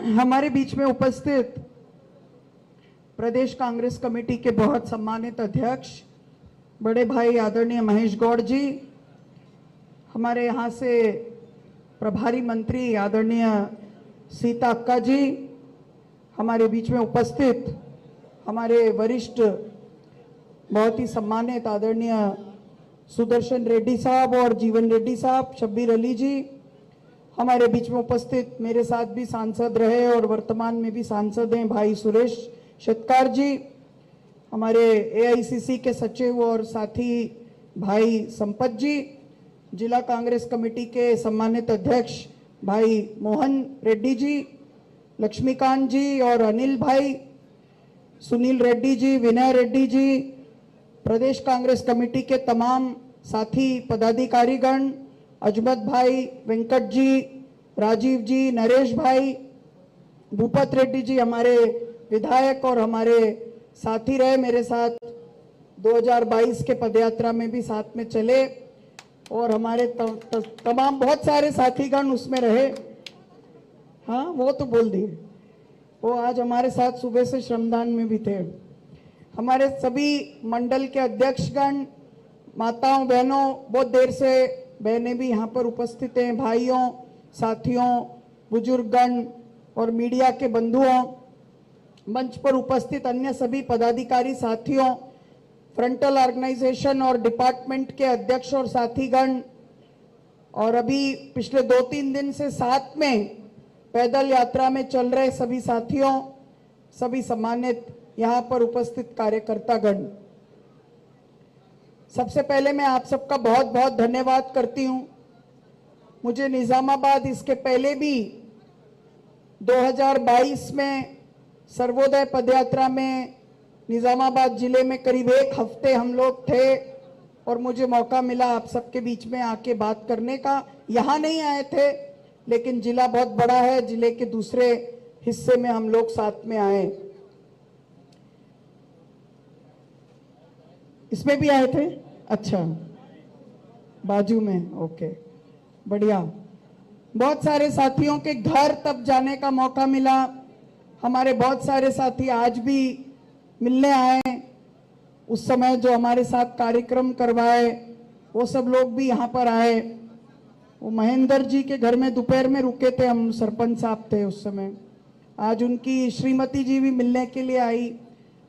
हमारे बीच में उपस्थित प्रदेश कांग्रेस कमेटी के बहुत सम्मानित अध्यक्ष बड़े भाई आदरणीय महेश गौड़ जी, हमारे यहाँ से प्रभारी मंत्री आदरणीय सीता अक्का जी, हमारे बीच में उपस्थित हमारे वरिष्ठ बहुत ही सम्मानित आदरणीय सुदर्शन रेड्डी साहब और जीवन रेड्डी साहब, शब्बीर अली जी, हमारे बीच में उपस्थित मेरे साथ भी सांसद रहे और वर्तमान में भी सांसद हैं भाई सुरेश शेतकार जी, हमारे एआईसीसी के सचिव और साथी भाई संपत जी, जिला कांग्रेस कमेटी के सम्मानित अध्यक्ष भाई मोहन रेड्डी जी, लक्ष्मीकांत जी और अनिल भाई, सुनील रेड्डी जी, विनय रेड्डी जी, प्रदेश कांग्रेस कमेटी के तमाम साथी पदाधिकारीगण, अजमत भाई, वेंकट जी, राजीव जी, नरेश भाई, भूपत रेड्डी जी हमारे विधायक और हमारे साथी रहे, मेरे साथ 2022 के पदयात्रा में भी साथ में चले और हमारे तमाम बहुत सारे साथीगण उसमें रहे। हाँ, वो तो बोल दिए, वो आज हमारे साथ सुबह से श्रमदान में भी थे। हमारे सभी मंडल के अध्यक्षगण, माताओं बहनों, बहुत देर से बहनें भी यहाँ पर उपस्थित हैं, भाइयों, साथियों, बुजुर्गगण और मीडिया के बंधुओं, मंच पर उपस्थित अन्य सभी पदाधिकारी साथियों, फ्रंटल ऑर्गेनाइजेशन और डिपार्टमेंट के अध्यक्ष और साथीगण, और अभी पिछले 2-3 दिन से साथ में पैदल यात्रा में चल रहे सभी साथियों, सभी सम्मानित यहाँ पर उपस्थित कार्यकर्तागण, सबसे पहले मैं आप सबका बहुत बहुत धन्यवाद करती हूँ। मुझे निजामाबाद इसके पहले भी 2022 में सर्वोदय पदयात्रा में निजामाबाद जिले में करीब 1 हफ्ते हम लोग थे और मुझे मौका मिला आप सबके बीच में आके बात करने का। यहाँ नहीं आए थे, लेकिन जिला बहुत बड़ा है, जिले के दूसरे हिस्से में हम लोग साथ में आए। इसमें भी आए थे? अच्छा, बाजू में, ओके, बढ़िया। बहुत सारे साथियों के घर तब जाने का मौका मिला। हमारे बहुत सारे साथी आज भी मिलने आए, उस समय जो हमारे साथ कार्यक्रम करवाए वो सब लोग भी यहाँ पर आए। वो महेंद्र जी के घर में दोपहर में रुके थे, हम सरपंच साहब थे उस समय। आज उनकी श्रीमती जी भी मिलने के लिए आई,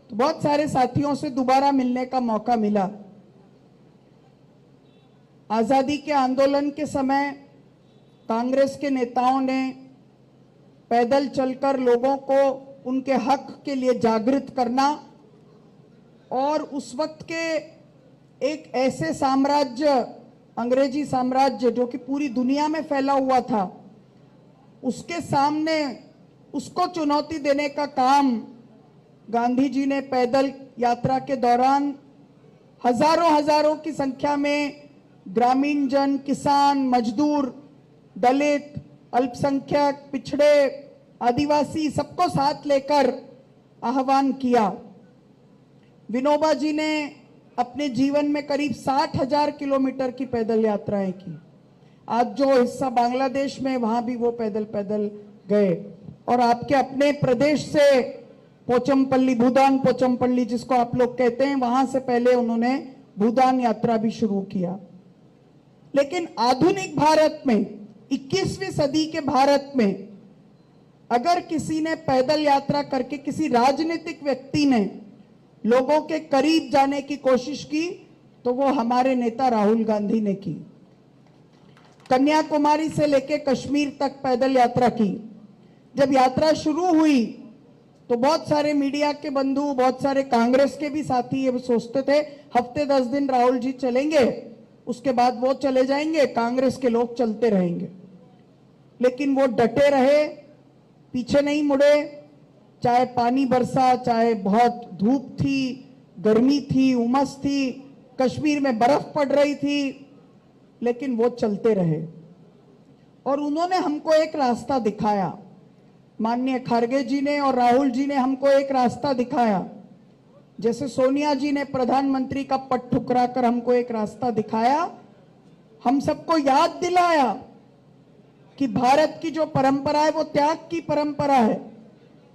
तो बहुत सारे साथियों से दोबारा मिलने का मौका मिला। आजादी के आंदोलन के समय कांग्रेस के नेताओं ने पैदल चलकर लोगों को उनके हक के लिए जागृत करना और उस वक्त के एक ऐसे साम्राज्य, अंग्रेजी साम्राज्य जो कि पूरी दुनिया में फैला हुआ था, उसके सामने उसको चुनौती देने का काम गांधी जी ने पैदल यात्रा के दौरान हजारों की संख्या में ग्रामीण जन, किसान, मजदूर, दलित, अल्पसंख्यक, पिछड़े, आदिवासी सबको साथ लेकर आह्वान किया। विनोबा जी ने अपने जीवन में करीब 60,000 किलोमीटर की पैदल यात्राएं की। आज जो हिस्सा बांग्लादेश में, वहां भी वो पैदल गए। और आपके अपने प्रदेश से पोचमपल्ली, भूदान पोचमपल्ली जिसको आप लोग कहते हैं, वहां से पहले उन्होंने भूदान यात्रा भी शुरू किया। लेकिन आधुनिक भारत में, 21वीं सदी के भारत में अगर किसी ने पैदल यात्रा करके, किसी राजनीतिक व्यक्ति ने लोगों के करीब जाने की कोशिश की, तो वो हमारे नेता राहुल गांधी ने की। कन्याकुमारी से लेकर कश्मीर तक पैदल यात्रा की। जब यात्रा शुरू हुई तो बहुत सारे मीडिया के बंधु, बहुत सारे कांग्रेस के भी साथी ये सोचते थे हफ्ते 10 दिन राहुल जी चलेंगे, उसके बाद वो चले जाएंगे, कांग्रेस के लोग चलते रहेंगे। लेकिन वो डटे रहे, पीछे नहीं मुड़े, चाहे पानी बरसा, चाहे बहुत धूप थी, गर्मी थी, उमस थी, कश्मीर में बर्फ पड़ रही थी, लेकिन वो चलते रहे। और उन्होंने हमको एक रास्ता दिखाया, माननीय खड़गे जी ने और राहुल जी ने हमको एक रास्ता दिखाया। जैसे सोनिया जी ने प्रधानमंत्री का पद ठुकराकर हमको एक रास्ता दिखाया, हम सबको याद दिलाया कि भारत की जो परंपरा है वो त्याग की परंपरा है,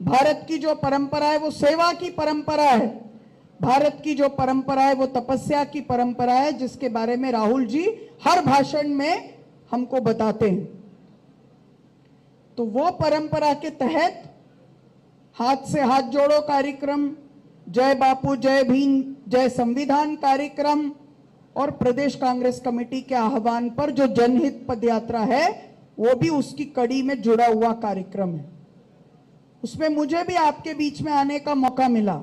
भारत की जो परंपरा है वो सेवा की परंपरा है, भारत की जो परंपरा है वो तपस्या की परंपरा है, जिसके बारे में राहुल जी हर भाषण में हमको बताते हैं। तो वो परंपरा के तहत हाथ से हाथ जोड़ो कार्यक्रम, जय बापू जय भीम जय संविधान कार्यक्रम और प्रदेश कांग्रेस कमेटी के आह्वान पर जो जनहित पदयात्रा है वो भी उसकी कड़ी में जुड़ा हुआ कार्यक्रम है। उसमें मुझे भी आपके बीच में आने का मौका मिला।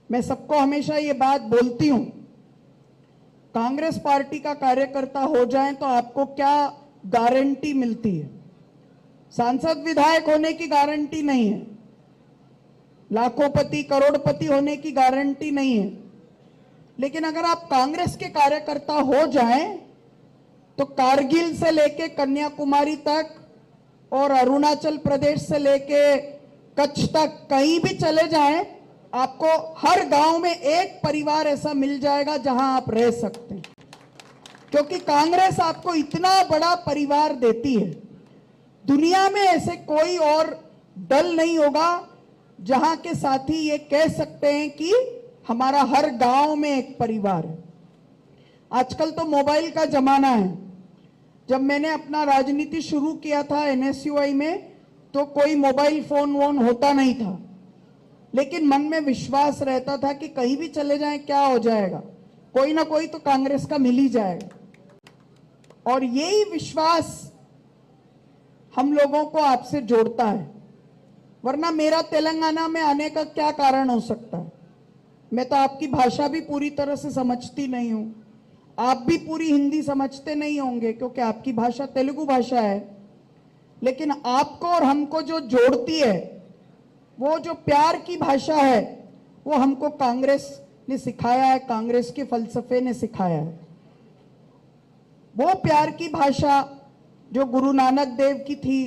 मैं सबको हमेशा ये बात बोलती हूं, कांग्रेस पार्टी का कार्यकर्ता हो जाए तो आपको क्या गारंटी मिलती है? सांसद विधायक होने की गारंटी नहीं है, लाखोंपति करोड़पति होने की गारंटी नहीं है, लेकिन अगर आप कांग्रेस के कार्यकर्ता हो जाएं तो कारगिल से लेके कन्याकुमारी तक और अरुणाचल प्रदेश से लेके कच्छ तक कहीं भी चले जाएं, आपको हर गांव में एक परिवार ऐसा मिल जाएगा जहां आप रह सकते हैं, क्योंकि कांग्रेस आपको इतना बड़ा परिवार देती है। दुनिया में ऐसे कोई और दल नहीं होगा जहां के साथी ये कह सकते हैं कि हमारा हर गांव में एक परिवार है। आजकल तो मोबाइल का जमाना है। जब मैंने अपना राजनीति शुरू किया था एनएसयूआई में तो कोई मोबाइल फोन वोन होता नहीं था, लेकिन मन में विश्वास रहता था कि कहीं भी चले जाएं क्या हो जाएगा, कोई ना कोई तो कांग्रेस का मिल ही जाएगा। और यही विश्वास हम लोगों को आपसे जोड़ता है, वरना मेरा तेलंगाना में आने का क्या कारण हो सकता है? मैं तो आपकी भाषा भी पूरी तरह से समझती नहीं हूं, आप भी पूरी हिंदी समझते नहीं होंगे क्योंकि आपकी भाषा तेलुगु भाषा है, लेकिन आपको और हमको जो जोड़ती है वो जो प्यार की भाषा है वो हमको कांग्रेस ने सिखाया है, कांग्रेस के फलसफे ने सिखाया है। वो प्यार की भाषा जो गुरु नानक देव की थी,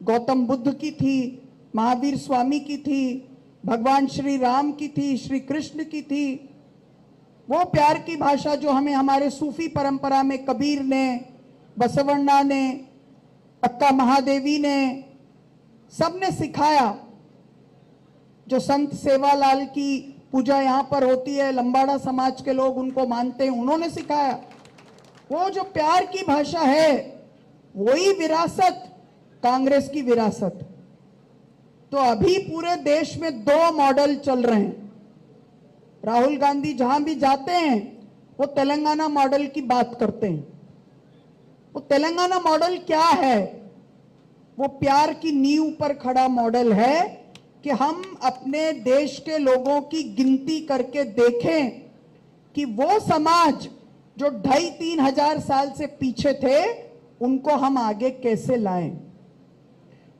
गौतम बुद्ध की थी, महावीर स्वामी की थी, भगवान श्री राम की थी, श्री कृष्ण की थी, वो प्यार की भाषा जो हमें हमारे सूफी परंपरा में कबीर ने, बसवण्णा ने, अक्का महादेवी ने, सबने सिखाया। जो संत सेवालाल की पूजा यहाँ पर होती है, लंबाड़ा समाज के लोग उनको मानते हैं, उन्होंने सिखाया। वो जो प्यार की भाषा है वही विरासत कांग्रेस की विरासत। तो अभी पूरे देश में 2 मॉडल चल रहे हैं। राहुल गांधी जहां भी जाते हैं वो तेलंगाना मॉडल की बात करते हैं। वो तेलंगाना मॉडल क्या है? वो प्यार की नींव पर खड़ा मॉडल है कि हम अपने देश के लोगों की गिनती करके देखें कि वो समाज जो 2,500-3 हजार साल से पीछे थे उनको हम आगे कैसे लाएं।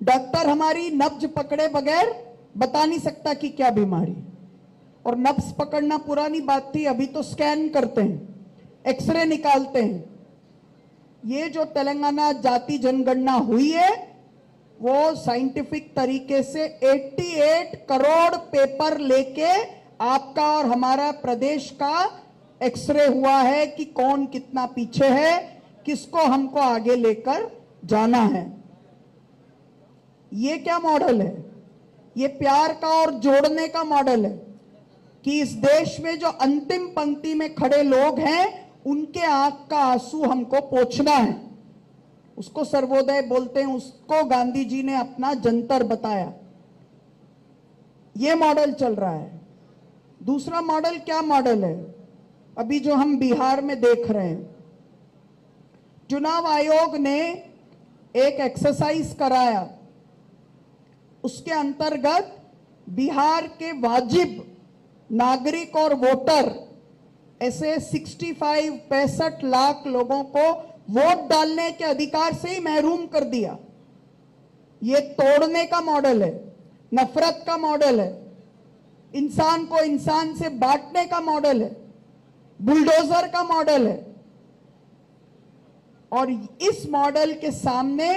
डॉक्टर हमारी नब्ज पकड़े बगैर बता नहीं सकता कि क्या बीमारी, और नब्ज पकड़ना पुरानी बात थी, अभी तो स्कैन करते हैं, एक्सरे निकालते हैं। ये जो तेलंगाना जाति जनगणना हुई है वो साइंटिफिक तरीके से 88 करोड़ पेपर लेके आपका और हमारा प्रदेश का एक्सरे हुआ है कि कौन कितना पीछे है, किसको हमको आगे लेकर जाना है। ये क्या मॉडल है? ये प्यार का और जोड़ने का मॉडल है कि इस देश में जो अंतिम पंक्ति में खड़े लोग हैं उनके आंख का आंसू हमको पोंछना है। उसको सर्वोदय बोलते हैं, उसको गांधी जी ने अपना जंतर बताया। ये मॉडल चल रहा है। दूसरा मॉडल क्या मॉडल है? अभी जो हम बिहार में देख रहे हैं, चुनाव आयोग ने एक एक्सरसाइज कराया, उसके अंतर्गत बिहार के वाजिब नागरिक और वोटर ऐसे 65 लाख लोगों को वोट डालने के अधिकार से ही महरूम कर दिया। ये तोड़ने का मॉडल है, नफरत का मॉडल है, इंसान को इंसान से बांटने का मॉडल है, बुलडोजर का मॉडल है। और इस मॉडल के सामने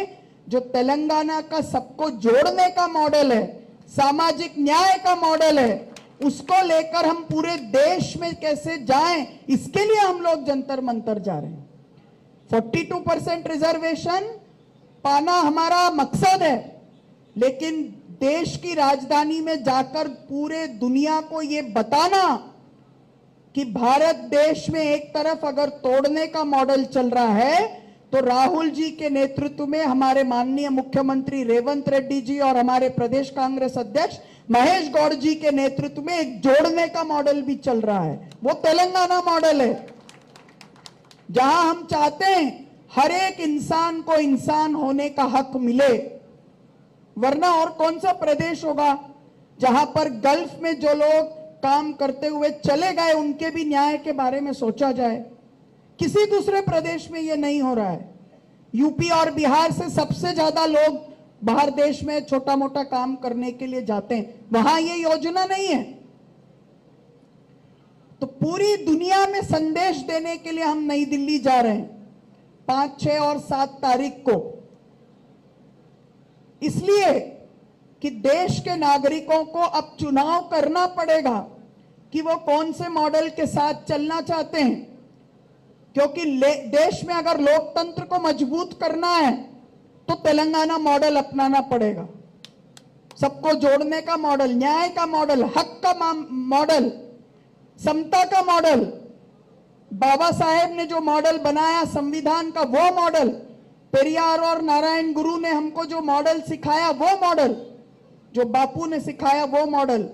जो तेलंगाना का सबको जोड़ने का मॉडल है, सामाजिक न्याय का मॉडल है, उसको लेकर हम पूरे देश में कैसे जाएं, इसके लिए हम लोग जंतर मंतर जा रहे हैं। 42% रिजर्वेशन पाना हमारा मकसद है, लेकिन देश की राजधानी में जाकर पूरे दुनिया को ये बताना कि भारत देश में एक तरफ अगर तोड़ने का मॉडल चल रहा है, तो राहुल जी के नेतृत्व में हमारे माननीय मुख्यमंत्री रेवंत रेड्डी जी और हमारे प्रदेश कांग्रेस अध्यक्ष महेश गौड़ जी के नेतृत्व में एक जोड़ने का मॉडल भी चल रहा है। वो तेलंगाना मॉडल है, जहां हम चाहते हैं हर एक इंसान को इंसान होने का हक मिले। वरना और कौन सा प्रदेश होगा जहां पर गल्फ में जो लोग काम करते हुए चले गए उनके भी न्याय के बारे में सोचा जाए। किसी दूसरे प्रदेश में यह नहीं हो रहा है। यूपी और बिहार से सबसे ज्यादा लोग बाहर देश में छोटा मोटा काम करने के लिए जाते हैं, वहां ये योजना नहीं है। तो पूरी दुनिया में संदेश देने के लिए हम नई दिल्ली जा रहे हैं 5, 6 और 7 तारीख को, इसलिए कि देश के नागरिकों को अब चुनाव करना पड़ेगा कि वो कौन से मॉडल के साथ चलना चाहते हैं। क्योंकि देश में अगर लोकतंत्र को मजबूत करना है तो तेलंगाना मॉडल अपनाना पड़ेगा। सबको जोड़ने का मॉडल, न्याय का मॉडल, हक का मॉडल, समता का मॉडल, बाबा साहेब ने जो मॉडल बनाया संविधान का, वो मॉडल, पेरियार और नारायण गुरु ने हमको जो मॉडल सिखाया, वो मॉडल, जो बापू ने सिखाया, वो मॉडल,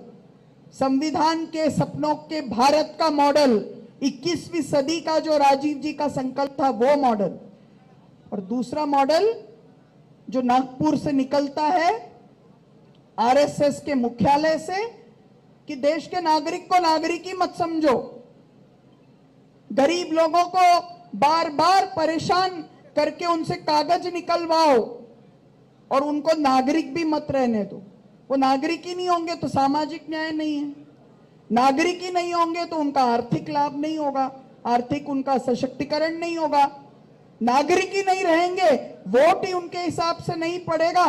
संविधान के सपनों के भारत का मॉडल, 21वीं सदी का जो राजीव जी का संकल्प था, वो मॉडल। और दूसरा मॉडल जो नागपुर से निकलता है आरएसएस के मुख्यालय से, कि देश के नागरिक को नागरिक ही मत समझो, गरीब लोगों को बार बार परेशान करके उनसे कागज निकलवाओ और उनको नागरिक भी मत रहने दो। वो नागरिक ही नहीं होंगे तो सामाजिक न्याय नहीं है, नागरिक ही नहीं होंगे तो उनका आर्थिक लाभ नहीं होगा, आर्थिक उनका सशक्तिकरण नहीं होगा। नागरिक ही नहीं रहेंगे, वोट ही उनके हिसाब से नहीं पड़ेगा,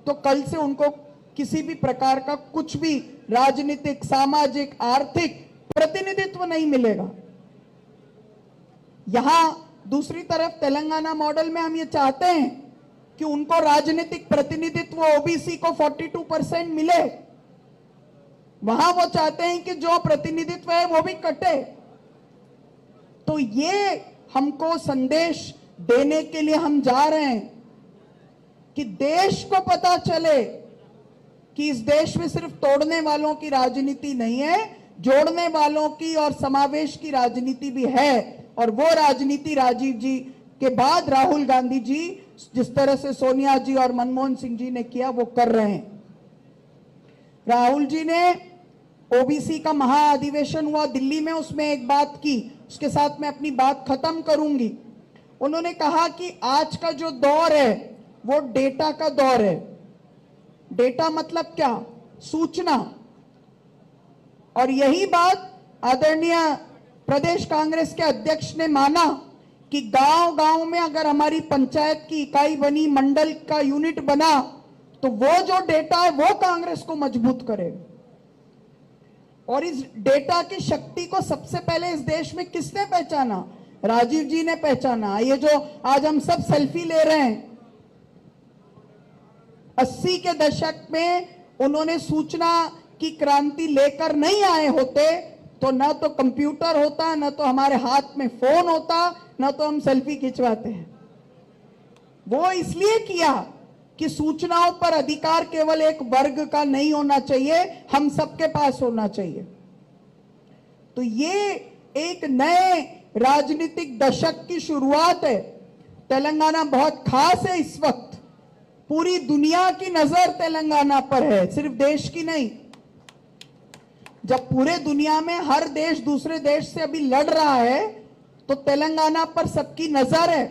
तो कल से उनको किसी भी प्रकार का कुछ भी राजनीतिक, सामाजिक, आर्थिक प्रतिनिधित्व नहीं मिलेगा। यहां दूसरी तरफ तेलंगाना मॉडल में हम ये चाहते हैं कि उनको राजनीतिक प्रतिनिधित्व ओबीसी को 42% मिले। वहां वो चाहते हैं कि जो प्रतिनिधित्व है वो भी कटे। तो ये हमको संदेश देने के लिए हम जा रहे हैं कि देश को पता चले कि इस देश में सिर्फ तोड़ने वालों की राजनीति नहीं है, जोड़ने वालों की और समावेश की राजनीति भी है। और वो राजनीति राजीव जी के बाद राहुल गांधी जी जिस तरह से सोनिया जी और मनमोहन सिंह जी ने किया, वो कर रहे हैं। राहुल जी ने ओबीसी का महाअधिवेशन हुआ दिल्ली में, उसमें एक बात की, उसके साथ मैं अपनी बात खत्म करूंगी। उन्होंने कहा कि आज का जो दौर है वो डेटा का दौर है। डेटा मतलब क्या? सूचना। और यही बात आदरणीय प्रदेश कांग्रेस के अध्यक्ष ने माना कि गांव-गांव में अगर हमारी पंचायत की इकाई बनी, मंडल का यूनिट बना, तो वो जो डेटा है वो कांग्रेस को मजबूत करेगा। और इस डेटा की शक्ति को सबसे पहले इस देश में किसने पहचाना? राजीव जी ने पहचाना। ये जो आज हम सब सेल्फी ले रहे हैं, 80 के दशक में उन्होंने सूचना की क्रांति लेकर नहीं आए होते तो न तो कंप्यूटर होता, न तो हमारे हाथ में फोन होता, न तो हम सेल्फी खिंचवाते हैं। वो इसलिए किया कि सूचनाओं पर अधिकार केवल एक वर्ग का नहीं होना चाहिए, हम सबके पास होना चाहिए। तो ये एक नए राजनीतिक दशक की शुरुआत है। तेलंगाना बहुत खास है इस वक्त, पूरी दुनिया की नजर तेलंगाना पर है, सिर्फ देश की नहीं। जब पूरे दुनिया में हर देश दूसरे देश से अभी लड़ रहा है, तो तेलंगाना पर सबकी नजर है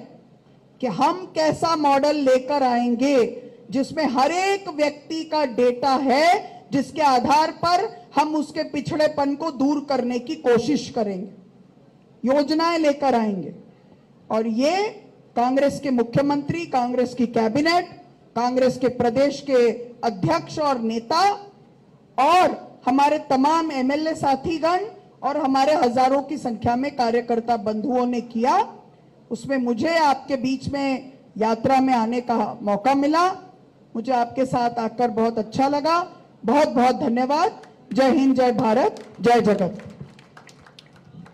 कि हम कैसा मॉडल लेकर आएंगे जिसमें हर एक व्यक्ति का डेटा है, जिसके आधार पर हम उसके पिछड़ेपन को दूर करने की कोशिश करेंगे, योजनाएं लेकर आएंगे। और ये कांग्रेस के मुख्यमंत्री, कांग्रेस की कैबिनेट, कांग्रेस के प्रदेश के अध्यक्ष और नेता और हमारे तमाम एमएलए साथीगण और हमारे हजारों की संख्या में कार्यकर्ता बंधुओं ने किया। उसमें मुझे आपके बीच में यात्रा में आने का मौका मिला। मुझे आपके साथ आकर बहुत अच्छा लगा। बहुत बहुत धन्यवाद। जय हिंद, जय भारत, जय जगत।